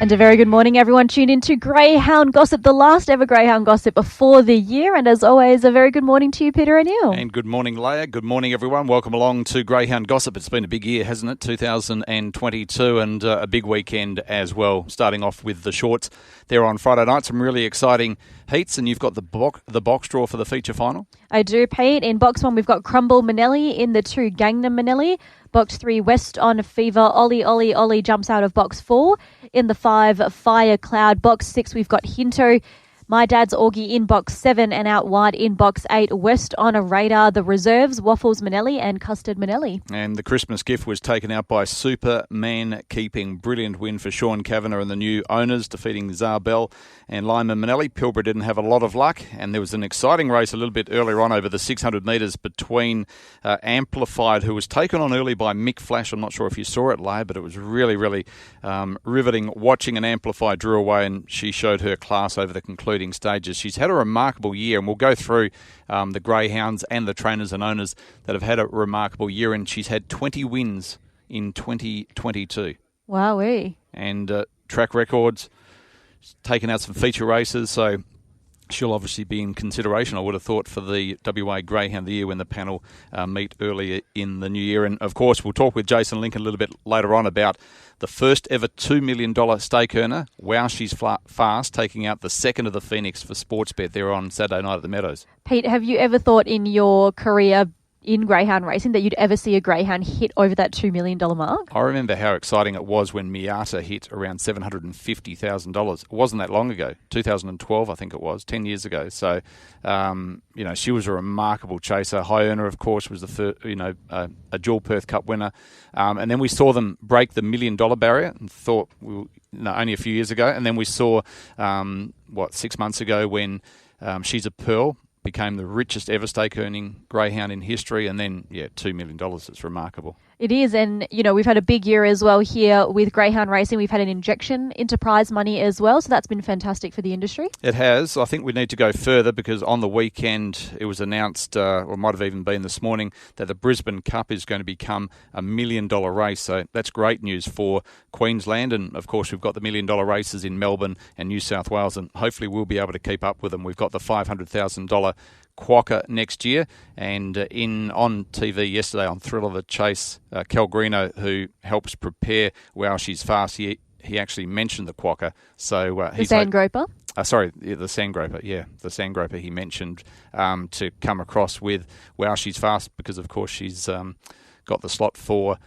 And a very good morning, everyone. Tune in to Greyhound Gossip, the last ever Greyhound Gossip before the year. And as always, a very good morning to you, Peter O'Neill. And good morning, Leia. Good morning, everyone. Welcome along to Greyhound Gossip. It's been a big year, hasn't it? 2022 and a big weekend as well. Starting off with the Shorts there on Friday night. Some really exciting heats, and you've got the box draw for the feature final. I do, Pete. In box 1, we've got Crumble Manelli. In the 2, Gangnam Manelli. Box 3, West on Fever. Ollie, Ollie, Ollie jumps out of box 4. In the 5, Fire Cloud. Box 6, we've got Hinto. My Dad's Augie in box 7, and out wide in box 8, West on a Radar. The reserves, Waffles Manelli and Custard Manelli. And the Christmas gift was taken out by Superman Keeping. Brilliant win for Sean Kavanagh and the new owners, defeating Zarbel and Lyman Manelli. Pilbara didn't have a lot of luck, and there was an exciting race a little bit earlier on over the 600 metres between Amplified, who was taken on early by Mick Flash. I'm not sure if you saw it, Leigh, but it was really, really riveting watching an Amplified drew away, and she showed her class over the concluding stages. She's had a remarkable year, and we'll go through the greyhounds and the trainers and owners that have had a remarkable year, and she's had 20 wins in 2022. Wowee. And track records, taken out some feature races, so she'll obviously be in consideration, I would have thought, for the WA Greyhound of the Year when the panel meet earlier in the new year. And, of course, we'll talk with Jason Lincoln a little bit later on about the first ever $2 million stake earner. Wow, she's fast, taking out the second of the Phoenix for Sportsbet there on Saturday night at the Meadows. Pete, have you ever thought in your career in greyhound racing that you'd ever see a greyhound hit over that $2 million mark? I remember how exciting it was when Miata hit around $750,000. It wasn't that long ago, 2012 I think it was, 10 years ago. So, she was a remarkable chaser. High Earner, of course, was the first, a dual Perth Cup winner. And then we saw them break the $1 million barrier and thought, only a few years ago. And then we saw, 6 months ago when She's a Pearl became the richest ever stake-earning greyhound in history, and then, $2 million. It's remarkable. It is, and, we've had a big year as well here with greyhound racing. We've had an injection into prize money as well, so that's been fantastic for the industry. It has. I think we need to go further because on the weekend it was announced, or might have even been this morning, that the Brisbane Cup is going to become a $1 million race. So that's great news for Queensland, and, of course, we've got the $1 million races in Melbourne and New South Wales, and hopefully we'll be able to keep up with them. We've got the $500,000 Quokka next year, and on TV yesterday on Thrill of the Chase, Cal Greeno, who helps prepare Wow She's Fast, he actually mentioned the Quokka. So the Sandgroper? The Sandgroper, the Sandgroper he mentioned to come across with Wow She's Fast because, of course, she's got the slot for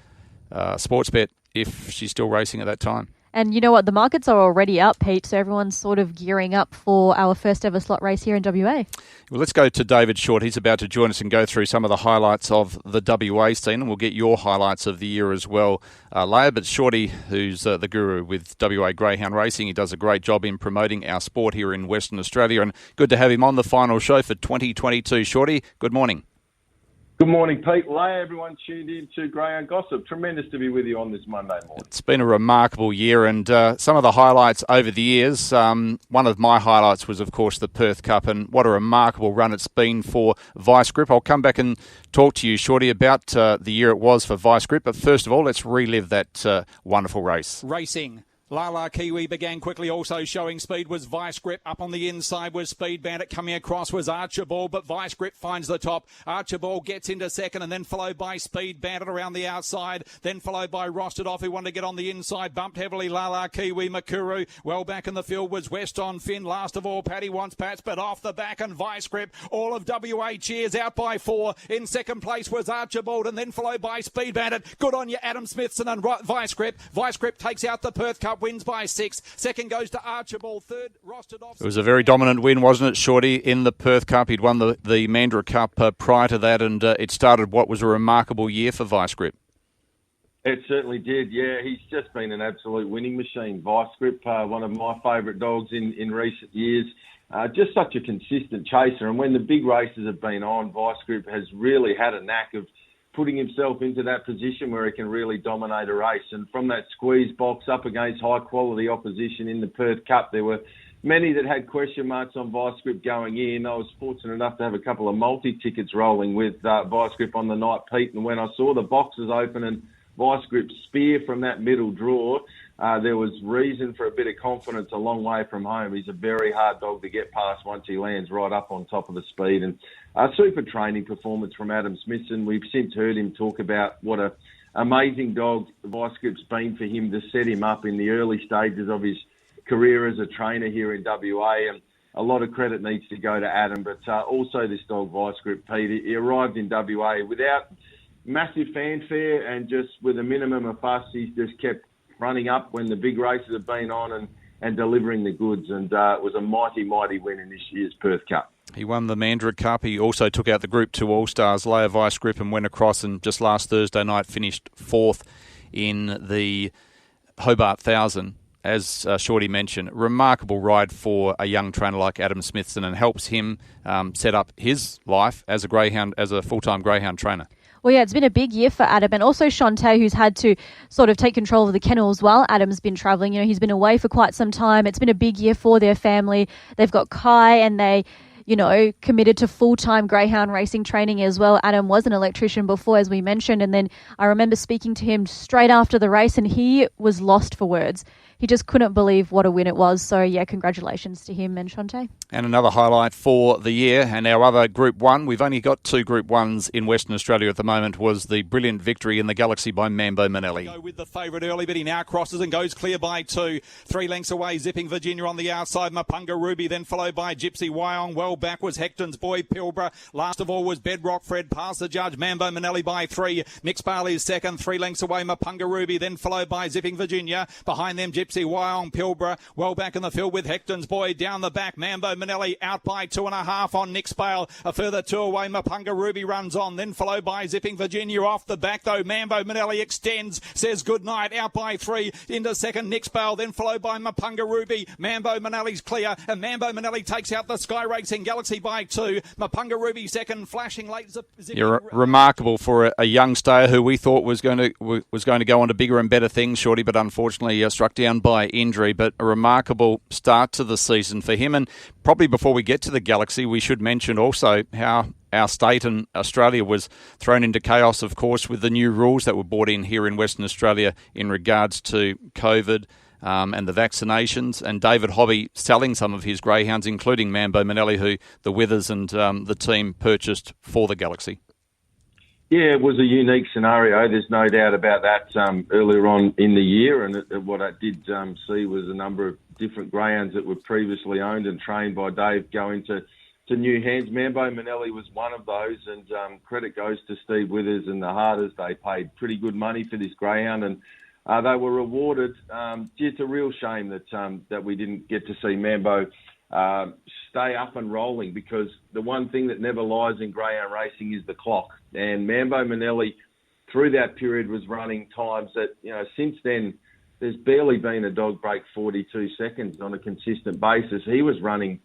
Sportsbet if she's still racing at that time. And you know what? The markets are already up, Pete, so everyone's sort of gearing up for our first ever slot race here in WA. Well, let's go to David Shortte. He's about to join us and go through some of the highlights of the WA scene, and we'll get your highlights of the year as well, Leia. But Shorty, who's the guru with WA Greyhound Racing, he does a great job in promoting our sport here in Western Australia, and good to have him on the final show for 2022. Shorty, good morning. Good morning, Pete. Leia, everyone tuned in to Greyhound Gossip. Tremendous to be with you on this Monday morning. It's been a remarkable year, and some of the highlights over the years, one of my highlights was, of course, the Perth Cup, and what a remarkable run it's been for Vice Grip. I'll come back and talk to you, Shorty, about the year it was for Vice Grip, but first of all, let's relive that wonderful race. Racing. Lala Kiwi began quickly, also showing speed was Vice Grip. Up on the inside was Speed Bandit. Coming across was Archibald, but Vice Grip finds the top. Archibald gets into second and then followed by Speed Bandit around the outside. Then followed by Rosted Off, who wanted to get on the inside. Bumped heavily Lala Kiwi. Makuru well back in the field was West on Finn. Last of all, Paddy Wants Pats, but off the back and Vice Grip. All of WA cheers out by 4. In second place was Archibald and then followed by Speed Bandit. Good on you, Adam Smithson and Vice Grip. Vice Grip takes out the Perth Cup, wins by 6. Second goes to Archibald. Third, Rosted Off. It was a very dominant win, wasn't it, Shorty, in the Perth Cup? He'd won the Mandurah Cup prior to that, and it started what was a remarkable year for Vice Grip. It certainly did, yeah. He's just been an absolute winning machine. Vice Grip, one of my favourite dogs in recent years. Just such a consistent chaser, and when the big races have been on, Vice Grip has really had a knack of putting himself into that position where he can really dominate a race. And from that squeeze box up against high-quality opposition in the Perth Cup, there were many that had question marks on Vice Grip going in. I was fortunate enough to have a couple of multi-tickets rolling with Vice Grip on the night, Pete, and when I saw the boxes open and Vice Grip spear from that middle draw, there was reason for a bit of confidence a long way from home. He's a very hard dog to get past once he lands right up on top of the speed. And a super training performance from Adam Smithson. We've since heard him talk about what a amazing dog Vice Grip's been for him to set him up in the early stages of his career as a trainer here in WA. And a lot of credit needs to go to Adam, but also this dog Vice Grip, Pete. He arrived in WA without massive fanfare and just with a minimum of fuss. He's just kept running up when the big races have been on and delivering the goods. And it was a mighty, mighty win in this year's Perth Cup. He won the Mandurah Cup. He also took out the Group 2 All-Stars, Leia Vice Grip, and went across and just last Thursday night finished 4th in the Hobart 1000. As Shorty mentioned, remarkable ride for a young trainer like Adam Smithson, and helps him set up his life as a greyhound, as a full-time greyhound trainer. Well, yeah, it's been a big year for Adam, and also Shortte, who's had to sort of take control of the kennels while Adam's been travelling. You know, he's been away for quite some time. It's been a big year for their family. They've got Kai, and they, you know, committed to full-time greyhound racing training as well. Adam was an electrician before, as we mentioned, and then I remember speaking to him straight after the race, and he was lost for words. He just couldn't believe what a win it was. So, yeah, congratulations to him and Shortte. And another highlight for the year, and our other Group 1, we've only got 2 Group 1s in Western Australia at the moment, was the brilliant victory in the Galaxy by Mambo Manelli. Go with the favourite early, but he now crosses and goes clear by 2. 3 lengths away, Zipping Virginia on the outside. Mapunga Ruby, then followed by Gypsy Wyong. Well back was Hecton's Boy Pilbara. Last of all was Bedrock Fred, past the judge. Mambo Manelli by 3. Mix Barley is second. 3 lengths away, Mapunga Ruby, then followed by Zipping Virginia. Behind them, Gypsy Wyong, Pilbara. Well back in the field with Hecton's Boy. Down the back, Mambo Manelli out by 2.5 on Nick's Bale. A further 2 away, Mapunga Ruby runs on, then followed by Zipping Virginia. Off the back though, Mambo Manelli extends, says goodnight, out by 3 into second, Nick's Bale, then followed by Mapunga Ruby. Mambo Manelli's clear, and Mambo Manelli takes out the Sky Racing Galaxy by 2. Mapunga Ruby second, flashing late. You're remarkable for a young stayer who we thought was going to go on to bigger and better things, Shorty, but unfortunately struck down by injury. But a remarkable start to the season for him. And probably before we get to the Galaxy, we should mention also how our state and Australia was thrown into chaos, of course, with the new rules that were brought in here in Western Australia in regards to COVID and the vaccinations. And David Hobby selling some of his greyhounds, including Mambo Manelli, who the Withers and the team purchased for the Galaxy. Yeah, it was a unique scenario. There's no doubt about that earlier on in the year. And what I did see was a number of different greyhounds that were previously owned and trained by Dave go into new hands. Mambo Manelli was one of those. And credit goes to Steve Withers and the Harders. They paid pretty good money for this greyhound. And they were rewarded. It's a real shame that we didn't get to see Mambo stay up and rolling, because the one thing that never lies in greyhound racing is the clock. And Mambo Manelli, through that period, was running times that, you know, since then, there's barely been a dog break 42 seconds on a consistent basis. He was running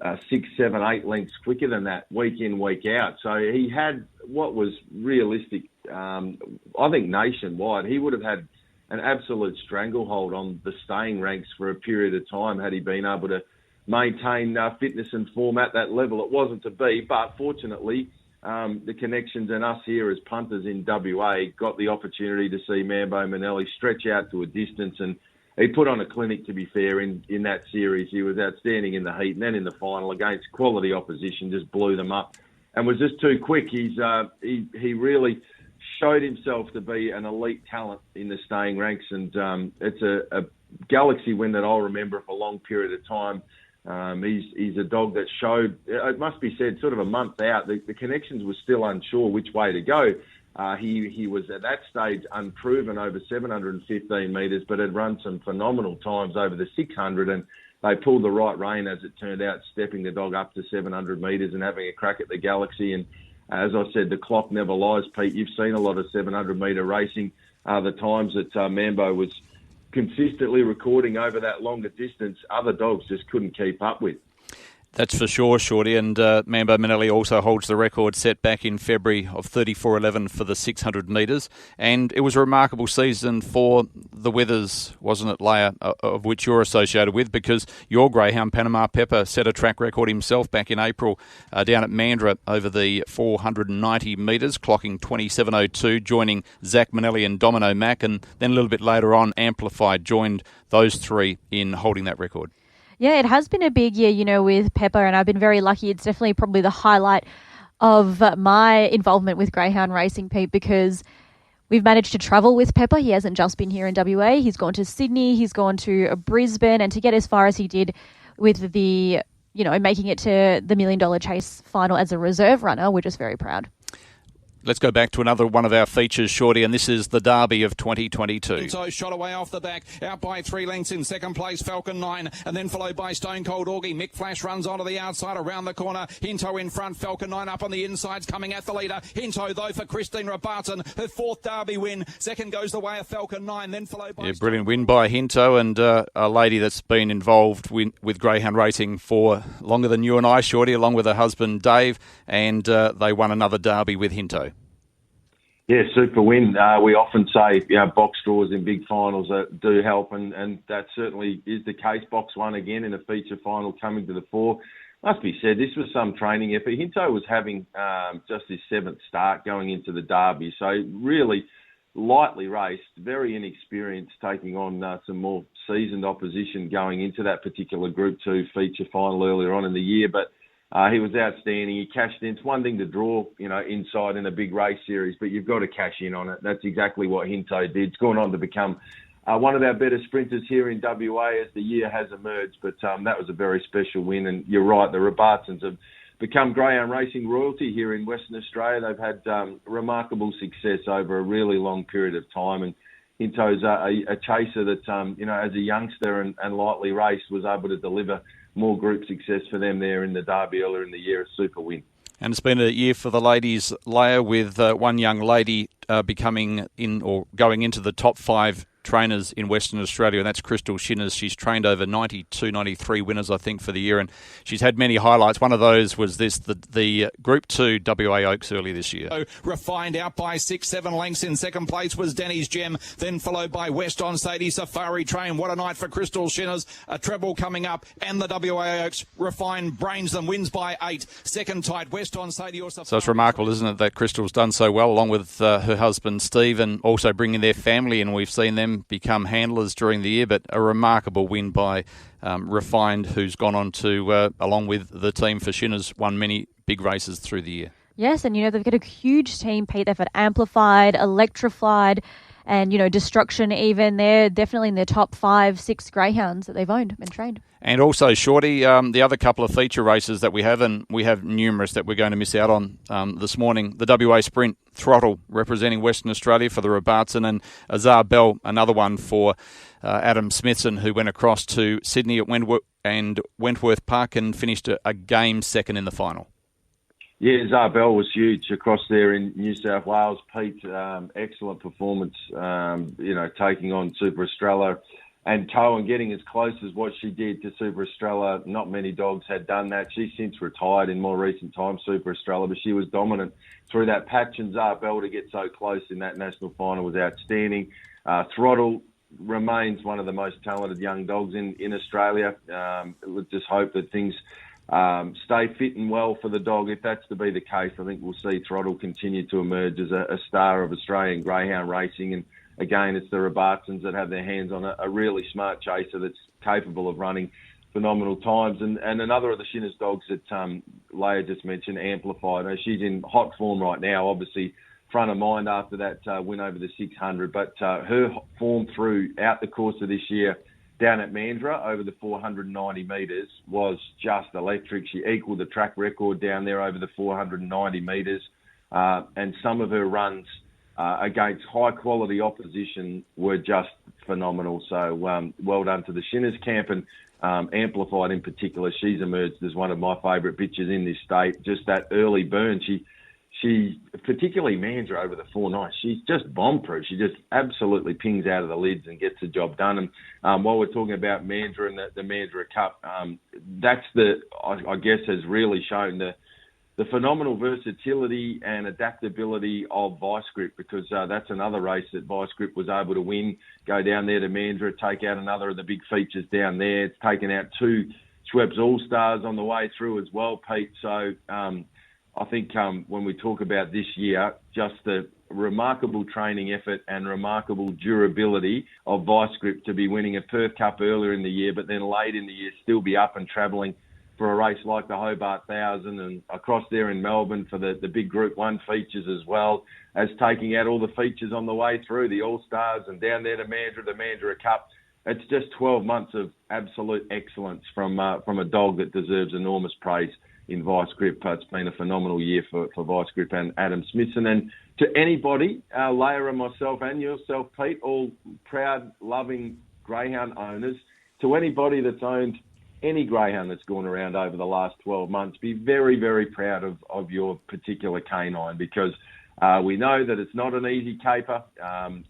6, 7, 8 lengths quicker than that week in, week out. So he had what was realistic, I think nationwide. He would have had an absolute stranglehold on the staying ranks for a period of time had he been able to maintain fitness and form at that level. It wasn't to be, but fortunately, the connections and us here as punters in WA got the opportunity to see Mambo Manelli stretch out to a distance, and he put on a clinic, to be fair, in that series. He was outstanding in the heat, and then in the final against quality opposition, just blew them up and was just too quick. He really showed himself to be an elite talent in the staying ranks, and it's a Galaxy win that I'll remember for a long period of time. He's a dog that showed, it must be said, sort of a month out, the connections were still unsure which way to go. He was at that stage unproven over 715 metres, but had run some phenomenal times over the 600, and they pulled the right rein, as it turned out, stepping the dog up to 700 metres and having a crack at the Galaxy. And as I said, the clock never lies, Pete. You've seen a lot of 700-metre racing. The times that Mambo was consistently recording over that longer distance, other dogs just couldn't keep up with. That's for sure, Shorty. And Mambo Manelli also holds the record set back in February of 34.11 for the 600 metres. And it was a remarkable season for the Withers, wasn't it, Leia, of which you're associated with, because your greyhound, Panama Pepper, set a track record himself back in April down at Mandurah over the 490 metres, clocking 27.02, joining Zach Manelli and Domino Mack. And then a little bit later on, Amplified joined those three in holding that record. Yeah, it has been a big year, with Pepper, and I've been very lucky. It's definitely probably the highlight of my involvement with greyhound racing, Pete, because we've managed to travel with Pepper. He hasn't just been here in WA. He's gone to Sydney, he's gone to Brisbane, and to get as far as he did with the, making it to the $1 Million Chase final as a reserve runner, we're just very proud. Let's go back to another one of our features, Shorty, and this is the Derby of 2022. So shot away off the back, out by 3 lengths in second place, Falcon 9, and then followed by Stone Cold Augie. Mick Flash runs onto the outside, around the corner. Hinto in front, Falcon 9 up on the insides, coming at the leader. Hinto, though, for Christine Robertson, her 4th Derby win. Second goes the way of Falcon 9, then followed by... Yeah, brilliant win by Hinto, and a lady that's been involved with greyhound racing for longer than you and I, Shorty, along with her husband, Dave, and they won another Derby with Hinto. Yeah, super win. We often say, box draws in big finals do help, and that certainly is the case. Box 1 again in a feature final coming to the fore. Must be said, this was some training effort. Hinto was having just his 7th start going into the Derby, so really lightly raced, very inexperienced, taking on some more seasoned opposition going into that particular Group 2 feature final earlier on in the year, but he was outstanding. He cashed in. It's one thing to draw, inside in a big race series, but you've got to cash in on it. That's exactly what Hinto did. It's gone on to become one of our better sprinters here in WA as the year has emerged, but that was a very special win. And you're right, the Robertsons have become greyhound racing royalty here in Western Australia. They've had remarkable success over a really long period of time, and Hinto's a chaser that, as a youngster and lightly raced, was able to deliver more group success for them there in the Derby earlier in the year. A super win. And it's been a year for the ladies, Leia, with one young lady becoming in or going into the top 5 trainers in Western Australia, and that's Crystal Shinners. She's trained over 92, 93 winners, I think, for the year, and she's had many highlights. One of those was the Group 2 WA Oaks early this year. Refined out by 6-7 lengths in second place was Denny's Gem, then followed by West on Sadie Safari Train. What a night for Crystal Shinners. A treble coming up, and the WA Oaks. Refined brains them, wins by 8. Second tight, West on Sadie or Safari. So it's remarkable, isn't it, that Crystal's done so well, along with her husband Steve, and also bringing their family, and we've seen them become handlers during the year, but a remarkable win by Refined, who's gone on to, along with the team for Shinners, won many big races through the year. Yes, and they've got a huge team, Pete. They've got Amplified, Electrified, and Destruction even. They're definitely in their top 5-6 greyhounds that they've owned and trained. And also, Shorty, the other couple of feature races that we have, and we have numerous that we're going to miss out on this morning. The WA Sprint, Throttle, representing Western Australia for the Robertson, and Azar Bell, another one for Adam Smithson, who went across to Sydney at Wentworth Park and finished a game second in the final. Yeah, Azar Bell was huge across there in New South Wales. Pete, excellent performance, taking on Super Estrella and Co, and getting as close as what she did to Super Estrella. Not many dogs had done that. She's since retired in more recent times, Super Estrella, but she was dominant through that patch, and Azar Bell to get so close in that national final was outstanding. Throttle remains one of the most talented young dogs in Australia. Let's just hope that things stay fit and well for the dog. If that's to be the case, I think we'll see Throttle continue to emerge as a star of Australian greyhound racing. And again, it's the Robertsons that have their hands on a really smart chaser that's capable of running phenomenal times. And another of the Shinners dogs that Leia just mentioned, Amplified. She's in hot form right now, obviously front of mind after that win over the 600. But her form throughout the course of this year down at Mandurah over the 490 metres was just electric. She equalled the track record down there over the 490 metres. And some of her runs against high-quality opposition were just phenomenal. So well done to the Shinners camp, and Amplified in particular. She's emerged as one of my favourite bitches in this state. Just that early burn. she, particularly Mandra over the 4 nights, she's just bomb-proof. She just absolutely pings out of the lids and gets the job done. And while we're talking about Mandra and the Mandra Cup, that's I guess has really shown the phenomenal versatility and adaptability of Vice Grip, because that's another race that Vice Grip was able to win, go down there to Mandra, take out another of the big features down there. It's taken out 2 Schweppes All-Stars on the way through as well, Pete. So I think when we talk about this year, just the remarkable training effort and remarkable durability of Vice Grip to be winning a Perth Cup earlier in the year, but then late in the year still be up and travelling for a race like the Hobart 1000 and across there in Melbourne for the big Group 1 features, as well as taking out all the features on the way through, the All-Stars, and down there to Mandra Cup. It's just 12 months of absolute excellence from a dog that deserves enormous praise in Vice Grip. It's been a phenomenal year for Vice Grip and Adam Smithson. And to anybody, Leia and myself and yourself, Pete, all proud, loving greyhound owners, to anybody that's owned any greyhound that's gone around over the last 12 months, be very, very proud of your particular canine, because we know that it's not an easy caper,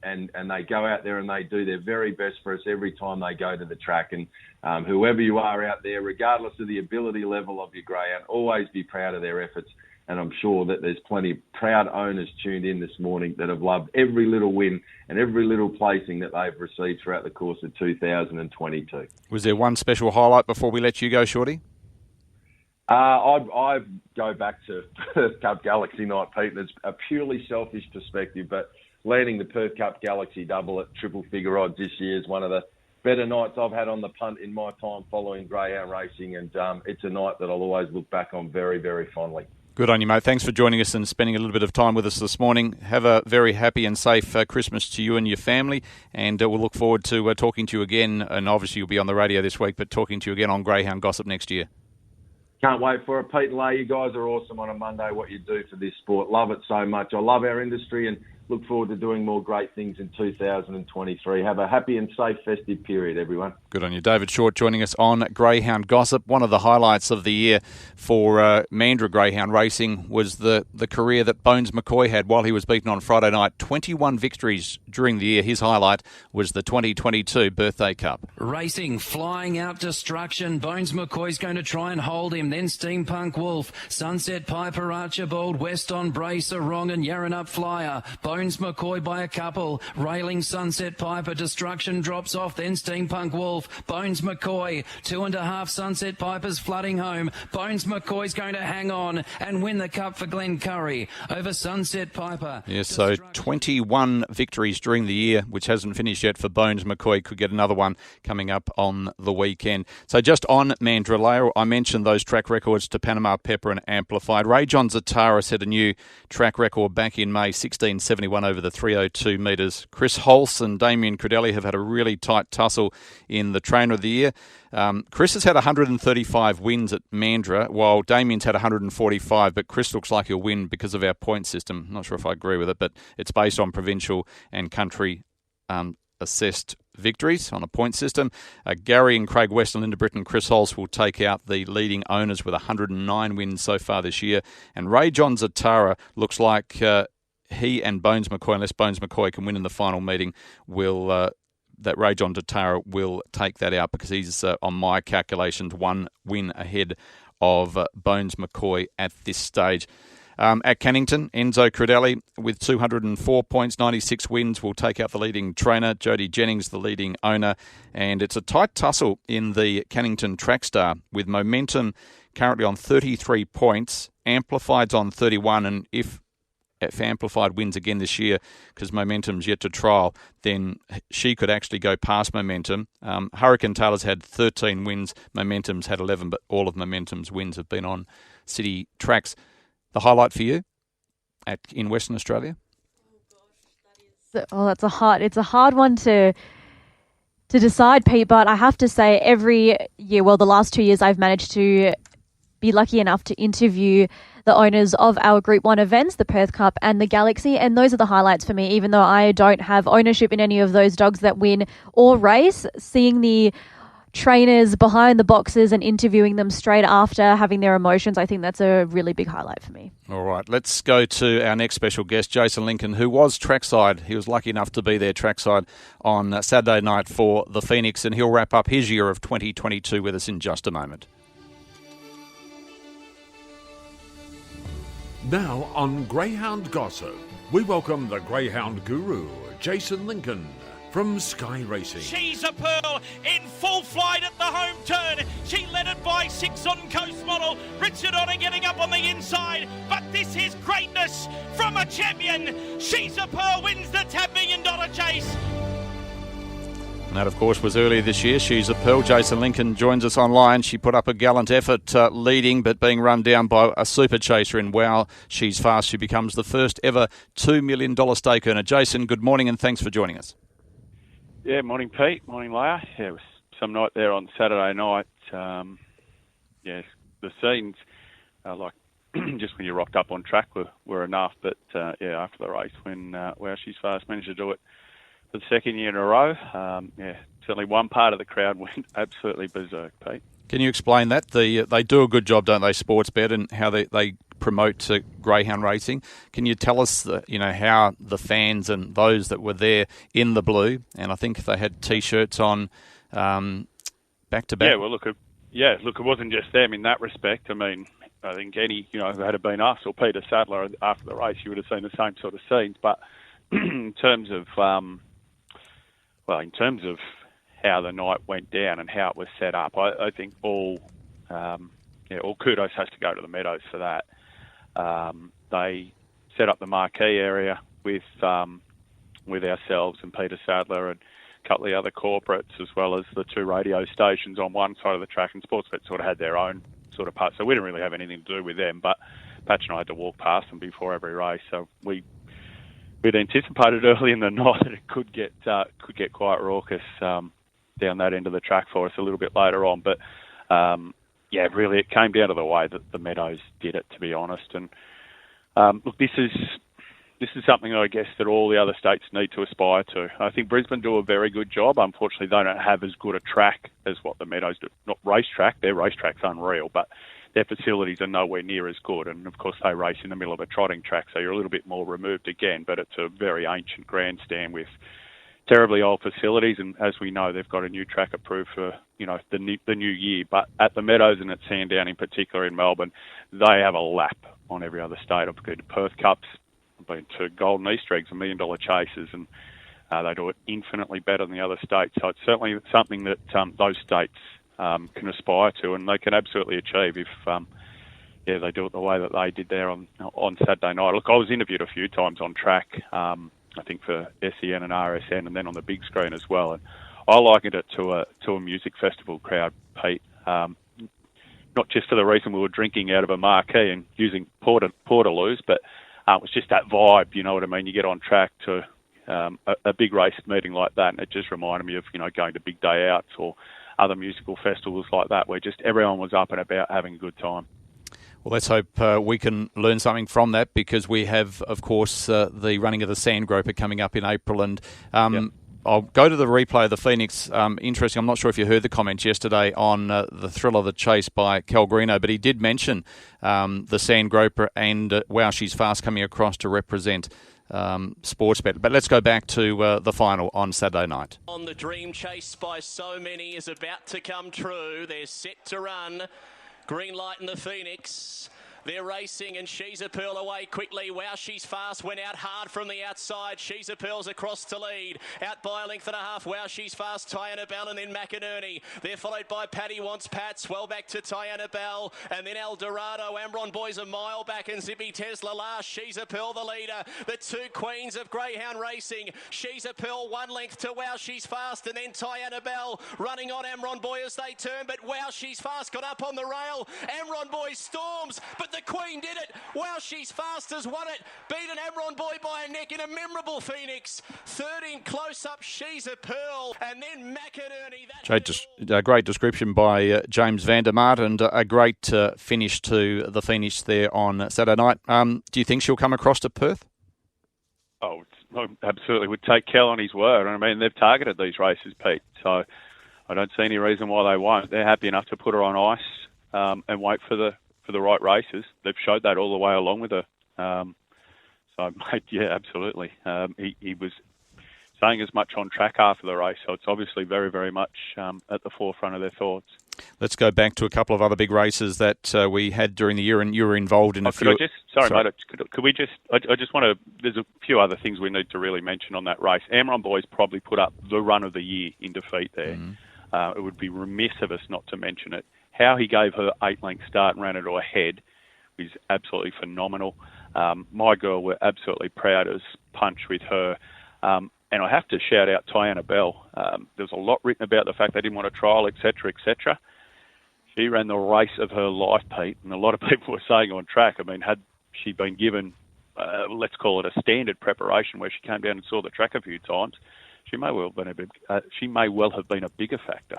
and they go out there and they do their very best for us every time they go to the track. And whoever you are out there, regardless of the ability level of your greyhound, always be proud of their efforts. And I'm sure that there's plenty of proud owners tuned in this morning that have loved every little win and every little placing that they've received throughout the course of 2022. Was there one special highlight before we let you go, Shorty? I go back to Perth Cup Galaxy night, Pete, and it's a purely selfish perspective, but landing the Perth Cup Galaxy double at triple figure odds this year is one of the better nights I've had on the punt in my time following greyhound racing, and it's a night that I'll always look back on very, very fondly. Good on you, mate. Thanks for joining us and spending a little bit of time with us this morning. Have a very happy and safe Christmas to you and your family, and we'll look forward to talking to you again. And obviously you'll be on the radio this week, but talking to you again on Greyhound Gossip next year. Can't wait for it. Pete and Leigh, you guys are awesome on a Monday, what you do for this sport. Love it so much. I love our industry and look forward to doing more great things in 2023. Have a happy and safe festive period, everyone. Good on you. David Shortte joining us on Greyhound Gossip. One of the highlights of the year for Mandra Greyhound racing was the career that Bones McCoy had while he was beaten on Friday night. 21 victories during the year. His highlight was the 2022 Birthday Cup. Racing, flying out destruction. Bones McCoy's going to try and hold him. Then Steampunk Wolf, Sunset Piper, Archibald, West on Brace, Wrong and Yarran Up Flyer. Bones McCoy by a couple. Railing Sunset Piper. Destruction drops off. Then Steampunk Wolf. Bones McCoy. 2.5 Sunset Pipers flooding home. Bones McCoy's going to hang on and win the cup for Glen Curry over Sunset Piper. Yes, so 21 victories during the year, which hasn't finished yet for Bones McCoy. Could get another one coming up on the weekend. So just on Mandra Leia, I mentioned those track records to Panama Pepper and Amplified. Ray John Zatara set a new track record back in May, 1671 over the 302 metres. Chris Holst and Damien Credelli have had a really tight tussle in the Trainer of the Year. Chris has had 135 wins at Mandra, while Damien's had 145, but Chris looks like he'll win because of our point system. I'm not sure if I agree with it, but it's based on provincial and country assessed victories on a point system. Gary and Craig West and Linda Britton and Chris Holst will take out the leading owners with 109 wins so far this year. And Ray John Zatara looks like he and Bones McCoy, unless Bones McCoy can win in the final meeting, will that Ray John Zatara will take that out, because he's, on my calculations, 1 win ahead of Bones McCoy at this stage. At Cannington, Enzo Credelli with 204 points, 96 wins, will take out the leading trainer, Jody Jennings, the leading owner. And it's a tight tussle in the Cannington Trackstar, with Momentum currently on 33 points, Amplified's on 31, and if Amplified wins again this year, because Momentum's yet to trial, then she could actually go past Momentum. Hurricane Taylor's had 13 wins, Momentum's had 11, but all of Momentum's wins have been on city tracks. The highlight for you in Western Australia? It's a hard one to decide, Pete, but I have to say every year, well, the last 2 years I've managed to be lucky enough to interview the owners of our Group 1 events, the Perth Cup and the Galaxy, and those are the highlights for me, even though I don't have ownership in any of those dogs that win or race. Seeing the trainers behind the boxes and interviewing them straight after, having their emotions. I think that's a really big highlight for me. All right, let's go to our next special guest, Jason Lincoln, who was trackside. He was lucky enough to be there trackside on Saturday night for the Phoenix, and he'll wrap up his year of 2022 with us in just a moment. Now on Greyhound Gossip, we welcome the Greyhound guru, Jason Lincoln, from Sky Racing. She's a Pearl in full flight at the home turn. She led it by 6 on Coast Model. Richard Honor getting up on the inside. But this is greatness from a champion. She's a Pearl wins the $10 million chase. And that, of course, was earlier this year. She's a Pearl. Jason Lincoln joins us online. She put up a gallant effort leading, but being run down by a super chaser in Wow, She's Fast. She becomes the first ever $2 million stake earner. Jason, good morning and thanks for joining us. Yeah, morning Pete, morning Leia. Yeah, it was some night there on Saturday night. The scenes, like just when you rocked up on track were enough. But after the race, when Wow She's Fast managed to do it for the second year in a row, certainly one part of the crowd went absolutely berserk, Pete. Can you explain that? They do a good job, don't they, Sportsbet, and how they promote greyhound racing. Can you tell us, how the fans and those that were there in the blue, and I think they had T-shirts on back to back? Yeah, well, look, it wasn't just them in that respect. I mean, I think any, had it been us or Peter Sadler after the race, you would have seen the same sort of scenes. But in terms of how the night went down and how it was set up, I think all kudos has to go to the Meadows for that. They set up the marquee area with ourselves and Peter Sadler and a couple of the other corporates, as well as the 2 radio stations on one side of the track, and Sportsbet sort of had their own sort of part. So we didn't really have anything to do with them, but Patch and I had to walk past them before every race. So we'd anticipated early in the night that it could get quite raucous down that end of the track for us a little bit later on. But really, it came down to the way that the Meadows did it, to be honest. And look, this is something I guess that all the other states need to aspire to. I think Brisbane do a very good job. Unfortunately, they don't have as good a track as what the Meadows do. Not racetrack, their racetrack's unreal, but their facilities are nowhere near as good. And of course, they race in the middle of a trotting track, so you're a little bit more removed again. But it's a very ancient grandstand with terribly old facilities, and as we know, they've got a new track approved for the new year. But at the Meadows and at Sandown in particular in Melbourne, they have a lap on every other state. I've been to Perth Cups, I've been to Golden Easter Eggs, $1 million chases, and they do it infinitely better than the other states. So it's certainly something that those states can aspire to, and they can absolutely achieve if they do it the way that they did there on Saturday night. Look, I was interviewed a few times on track. I think for SEN and RSN, and then on the big screen as well. And I likened it to a music festival crowd, Pete. Not just for the reason we were drinking out of a marquee and using portaloos, but it was just that vibe. You know what I mean? You get on track to a big race meeting like that, and it just reminded me of going to big day outs or other musical festivals like that, where just everyone was up and about having a good time. Well, let's hope we can learn something from that, because we have, of course, the running of the Sandgroper coming up in April. And I'll go to the replay of the Phoenix. Interesting, I'm not sure if you heard the comments yesterday on the thrill of the chase by Cal Greeno, but he did mention the Sandgroper and Wow She's Fast coming across to represent Sportsbet. But let's go back to the final on Saturday night. On the dream chase by so many is about to come true. They're set to run. Green light in the Phoenix. They're racing, and She's a Pearl away quickly. Wow She's Fast went out hard from the outside. She's a Pearl's across to lead. Out by a length and a half. Wow She's Fast, Tiana Bell, and then McInerney. They're followed by Paddy Wants Pats. Well back to Tiana Bell, and then El Dorado. Amron Boys a mile back, and Zippy Tesla last. She's a Pearl the leader. The 2 queens of greyhound racing. She's a Pearl 1 length to Wow She's Fast, and then Tiana Bell running on Amron Boy as they turn. But Wow She's Fast got up on the rail. Amron Boy storms, but the Queen did it. Wow She's Fast has won it. Beaten Amron Boy by a neck in a memorable Phoenix. Third in close-up, She's a Pearl. And then McInerney. Great description by James Vandermaat, and a great finish to the Phoenix there on Saturday night. Do you think she'll come across to Perth? Oh, absolutely. Would take Kel on his word. I mean, they've targeted these races, Pete. So I don't see any reason why they won't. They're happy enough to put her on ice and wait for the right races. They've showed that all the way along with her. So, mate, yeah, absolutely. He was saying as much on track after the race, so it's obviously very, very much at the forefront of their thoughts. Let's go back to a couple of other big races that we had during the year, and you were involved in a few. Mate, could we just? I just want to. There's a few other things we need to really mention on that race. Amron Boys probably put up the run of the year in defeat there. It would be remiss of us not to mention it. How he gave her 8-length start and ran it to her head was absolutely phenomenal. My girl were absolutely proud as punch with her. And I have to shout out Tiana Bell. There's a lot written about the fact they didn't want a trial, etc., etc. She ran the race of her life, Pete, and a lot of people were saying on track, I mean, had she been given, let's call it a standard preparation where she came down and saw the track a few times, she may well have been a bigger factor.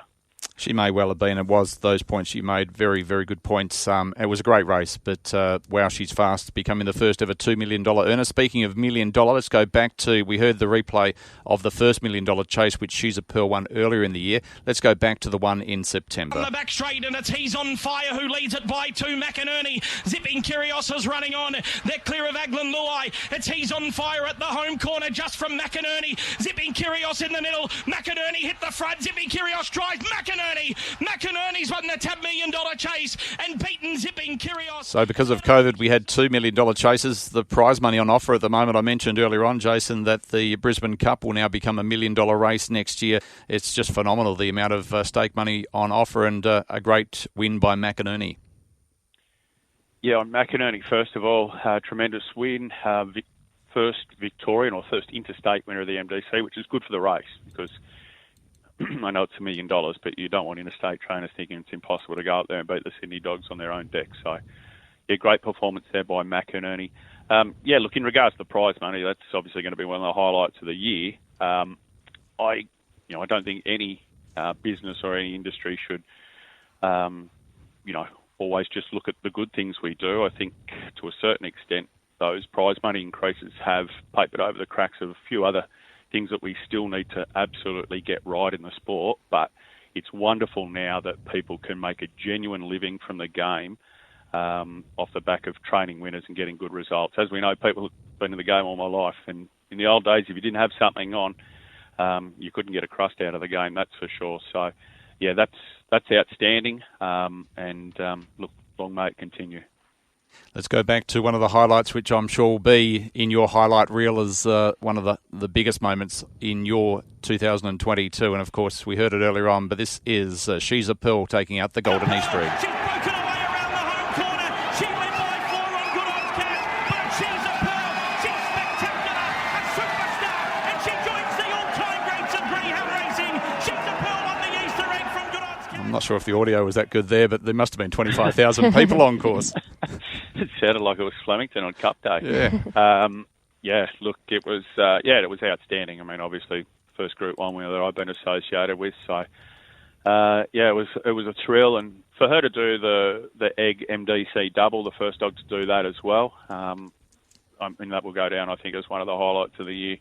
She may well have been. It was those points you made. Very, very good points. It was a great race, but wow, she's fast, becoming the first ever $2 million earner. Speaking of $1 million, let's go back to, we heard the replay of the first $1 million chase, which She's a Pearl won earlier in the year. Let's go back to the one in September. On the back straight, and it's He's on Fire who leads it by 2. McInerney, Zipping Kyrgios is running on. They're clear of Aglan Luai. It's He's on Fire at the home corner just from McInerney. Zipping Kyrgios in the middle. McInerney hit the front. Zipping Kyrgios drives McInerney's won the $10 million chase and beaten Zipping Kyrgios. So because of COVID, we had $2 million chases. The prize money on offer at the moment, I mentioned earlier on, Jason, that the Brisbane Cup will now become $1 million race next year. It's just phenomenal, the amount of stake money on offer, and a great win by McInerney. Yeah, on McInerney, first of all, tremendous win. First Victorian or first interstate winner of the MDC, which is good for the race because I know it's $1 million, but you don't want interstate trainers thinking it's impossible to go up there and beat the Sydney Dogs on their own deck. So, yeah, great performance there by McInerney. Look, in regards to the prize money, that's obviously going to be one of the highlights of the year. I don't think any business or any industry should, always just look at the good things we do. I think to a certain extent, those prize money increases have papered over the cracks of a few other things that we still need to absolutely get right in the sport, but it's wonderful now that people can make a genuine living from the game off the back of training winners and getting good results. As we know, people have been in the game all my life, and in the old days, if you didn't have something on, you couldn't get a crust out of the game, that's for sure. So, yeah, that's outstanding, look, long may it continue. Let's go back to one of the highlights, which I'm sure will be in your highlight reel as one of the biggest moments in your 2022. And, of course, we heard it earlier on, but this is She's a Pearl taking out the Golden East Breed. She's broken away around the home corner. She led by 4 on Good Odds Cat, but She's a Pearl. She's spectacular, a superstar, and she joins the all-time greats of greyhound racing. She's a Pearl on the Easter egg from Good Odds Cat. I'm not sure if the audio was that good there, but there must have been 25,000 people on course. It sounded like it was Flemington on Cup Day. Yeah. Look, it was outstanding. I mean, obviously, first Group 1 winner that I've been associated with. So, it was a thrill. And for her to do the Egg MDC double, the first dog to do that as well, that will go down, I think, as one of the highlights of the year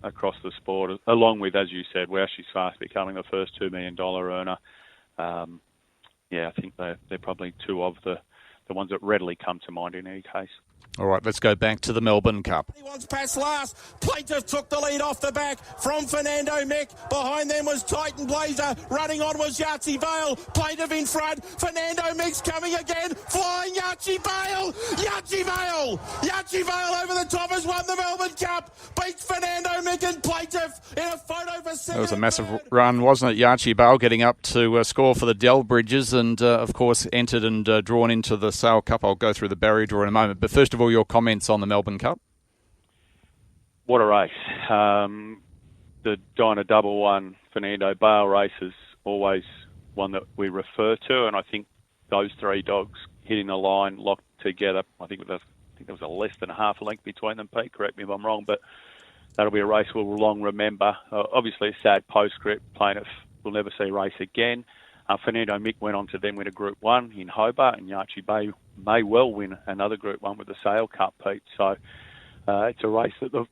across the sport, along with, as you said, Wow She's Fast becoming the first $2 million earner. I think they're probably two of the ones that readily come to mind in any case. All right, let's go back to the Melbourne Cup. He wants past last. Plaintiff took the lead off the back from Fernando Mick. Behind them was Titan Blazer. Running on was Yahtzee Vale. Plaintiff in front. Fernando Mick's coming again. Flying Yahtzee Vale. Yahtzee Vale. Yahtzee Vale over the top has won the Melbourne Cup. Beats Fernando Mick and Plaintiff in a photo for second. That was a massive run, wasn't it? Yahtzee Vale getting up to score for the Dell Bridges and, of course, entered and drawn into the Sale Cup. I'll go through the barrier draw in a moment. But first of all, your comments on the Melbourne Cup? What a race. The Dinah Double One Fernando Bale race is always one that we refer to, and I think those three dogs hitting the line, locked together, I think there was a less than a half a length between them, Pete, correct me if I'm wrong, but that'll be a race we'll long remember. Obviously a sad postscript, Plaintiff will never see a race again. Fernando Mick went on to then win a Group 1 in Hobart, and Yahtzee Bay may well win another Group 1 with the Sale Cup, Pete. So it's a race that the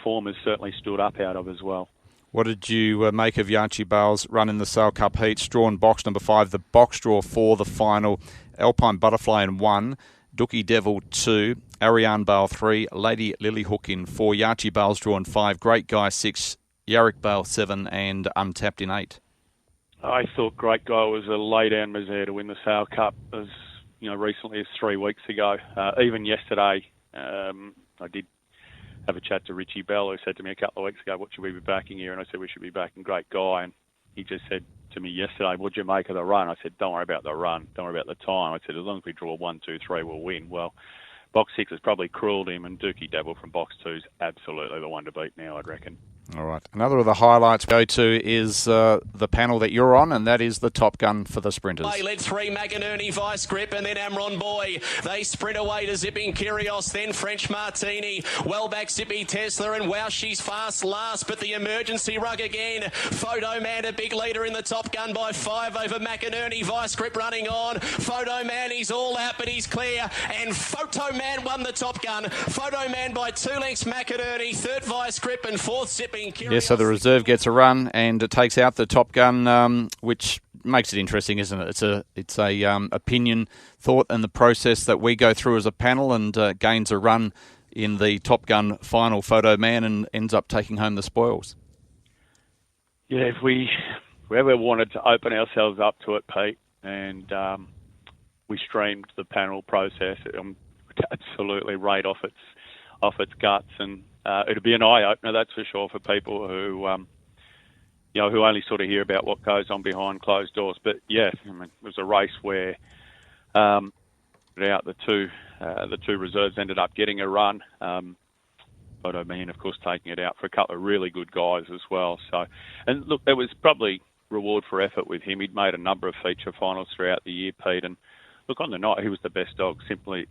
form has certainly stood up out of as well. What did you make of Yachi Bale's run in the Sale Cup heats? Drawn box number 5, the box draw for the final. Alpine Butterfly in 1, Dookie Devil 2, Ariane Bale 3, Lady Lily Hook in 4, Yachi Bale's drawn 5, Great Guy 6, Yarrick Bale 7, and Untapped in 8. I thought Great Guy was a lay-down misère to win the Sale Cup as recently as 3 weeks ago. Even yesterday, I did have a chat to Richie Bell, who said to me a couple of weeks ago, what should we be backing here? And I said, we should be backing Great Guy. And he just said to me yesterday, what'd you make of the run? I said, don't worry about the run. Don't worry about the time. I said, as long as we draw 1, 2, 3, we'll win. Well, box 6 has probably cruelled him, and Dookie Devil from box 2 is absolutely the one to beat now, I'd reckon. All right. Another of the highlights we go to is the panel that you're on, and that is the Top Gun for the sprinters. They led 3, McInerney, Vice Grip, and then Amron Boy. They sprint away to Zipping Kyrgios, then French Martini. Well back Zippy Tesla, and wow, she's fast last, but the emergency rug again. Photo Man, a big leader in the Top Gun by 5 over McInerney. Vice Grip running on. Photo Man, he's all out, but he's clear. And Photo Man won the Top Gun. Photo Man by 2 lengths McInerney, 3rd Vice Grip, and 4th Zipping. Yes, so the reserve gets a run and it takes out the Top Gun, which makes it interesting, isn't it? It's a opinion, thought, and the process that we go through as a panel, and gains a run in the Top Gun final, Photo Man, and ends up taking home the spoils. Yeah, if we ever wanted to open ourselves up to it, Pete, and we streamed the panel process, absolutely right off its guts, and it'll be an eye-opener, that's for sure, for people who, who only sort of hear about what goes on behind closed doors. But yeah, I mean, it was a race where, the two reserves ended up getting a run. Photo Man, of course, taking it out for a couple of really good guys as well. So, and look, there was probably reward for effort with him. He'd made a number of feature finals throughout the year, Pete, and look, on the night he was the best dog. Simply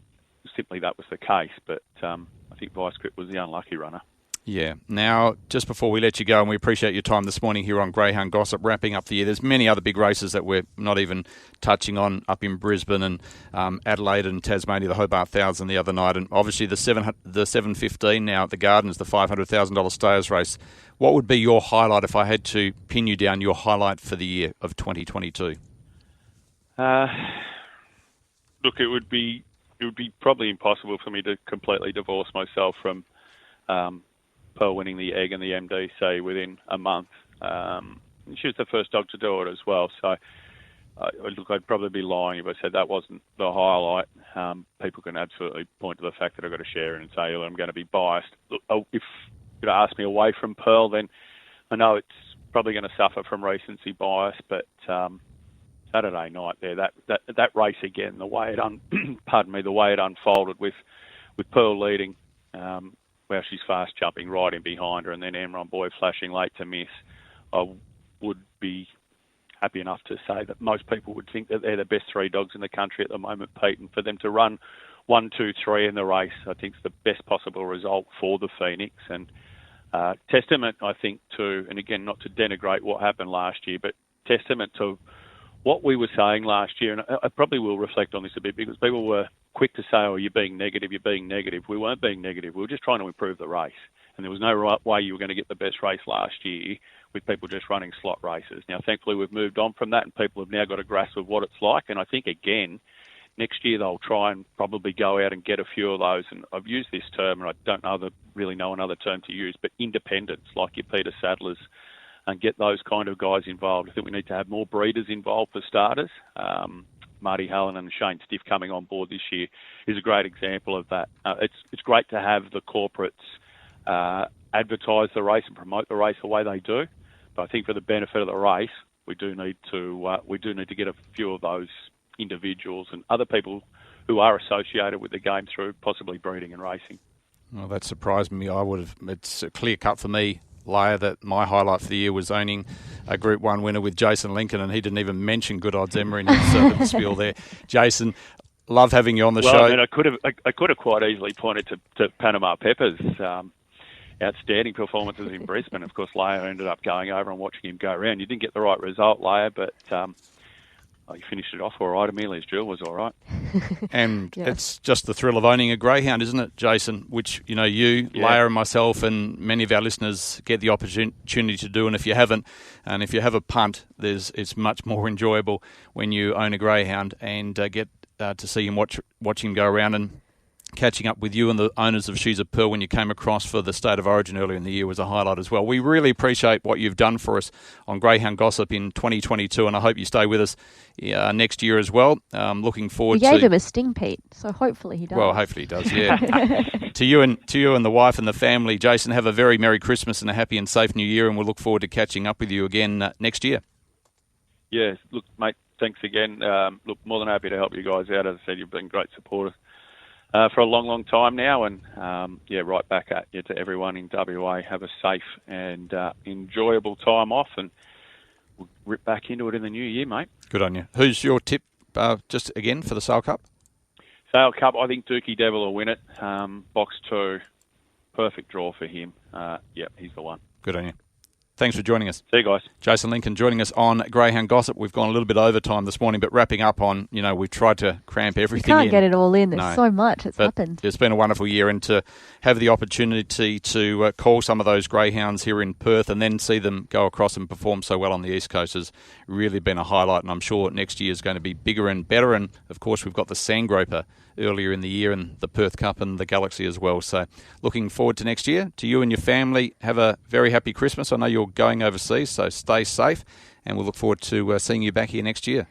that was the case, but I think Vice Grip was the unlucky runner. Yeah. Now, just before we let you go, and we appreciate your time this morning here on Greyhound Gossip, wrapping up the year. There's many other big races that we're not even touching on up in Brisbane and Adelaide and Tasmania, the Hobart 1000 the other night, and obviously the 715 now at the Gardens, the $500,000 Stayers race. What would be your highlight if I had to pin you down your highlight for the year of 2022? Look, it would be probably impossible for me to completely divorce myself from Pearl winning the Egg and the MDC within a month. She was the first dog to do it as well. So, I'd probably be lying if I said that wasn't the highlight. People can absolutely point to the fact that I've got to share it and say, I'm going to be biased. Look, if you'd ask me away from Pearl, then I know it's probably going to suffer from recency bias, but Saturday night there, that race again, the way it unfolded with Pearl leading, where she's fast jumping right in behind her, and then Amron Boy flashing late to miss. I would be happy enough to say that most people would think that they're the best 3 dogs in the country at the moment, Pete, and for them to run 1, 2, 3 in the race, I think is the best possible result for the Phoenix, and testament, I think, to, and again, not to denigrate what happened last year, but testament to what we were saying last year, and I probably will reflect on this a bit because people were quick to say, you're being negative. We weren't being negative. We were just trying to improve the race. And there was no way you were going to get the best race last year with people just running slot races. Now, thankfully, we've moved on from that and people have now got a grasp of what it's like. And I think, again, next year they'll try and probably go out and get a few of those. And I've used this term, and I don't really know another term to use, but independents, like your Peter Sadlers, and get those kind of guys involved. I think we need to have more breeders involved for starters. Marty Hallen and Shane Stiff coming on board this year is a great example of that. It's great to have the corporates advertise the race and promote the race the way they do, but I think for the benefit of the race, we do need to get a few of those individuals and other people who are associated with the game through possibly breeding and racing. Well, that surprised me. It's a clear cut for me, Leia, that my highlight for the year was owning a Group 1 winner with Jason Lincoln, and he didn't even mention Good Odds Emma in his spiel there. Jason, love having you on the show. Well, I mean, I could have quite easily pointed to Panama Peppers' outstanding performances in Brisbane. Of course, Leia ended up going over and watching him go around. You didn't get the right result, Leia, but he finished it off all right. Amelia's Jewel was all right. And Yeah. it's just the thrill of owning a greyhound, isn't it, Jason? Which, you, Leia and myself and many of our listeners get the opportunity to do. And if you haven't, and if you have a punt, it's much more enjoyable when you own a greyhound and get to see him, watch him go around. And catching up with you and the owners of She's a Pearl when you came across for the State of Origin earlier in the year was a highlight as well. We really appreciate what you've done for us on Greyhound Gossip in 2022, and I hope you stay with us next year as well. Looking forward We gave him a sting, Pete, so hopefully he does. Well, hopefully he does, yeah. To you and the wife and the family, Jason, have a very Merry Christmas and a happy and safe New Year, and we'll look forward to catching up with you again next year. Yeah, look, mate, thanks again. Look, more than happy to help you guys out. As I said, you've been great supporters for a long, long time now. And, right back at you to everyone in WA. Have a safe and enjoyable time off, and we'll rip back into it in the new year, mate. Good on you. Who's your tip, just again, for the Sale Cup? Sale Cup, I think Dookie Devil will win it. Box 2, perfect draw for him. He's the one. Good on you. Thanks for joining us. See you guys. Jason Lincoln joining us on Greyhound Gossip. We've gone a little bit over time this morning, but wrapping up on, we've tried to cramp everything in. You can't get it all in. There's so much. It's happened. It's been a wonderful year, and to have the opportunity to call some of those greyhounds here in Perth and then see them go across and perform so well on the East Coast has really been a highlight, and I'm sure next year is going to be bigger and better. And, of course, we've got the Sandgroper earlier in the year and the Perth Cup and the Galaxy as well. So looking forward to next year. To you and your family, have a very happy Christmas. I know you're going overseas, so stay safe, and we'll look forward to seeing you back here next year.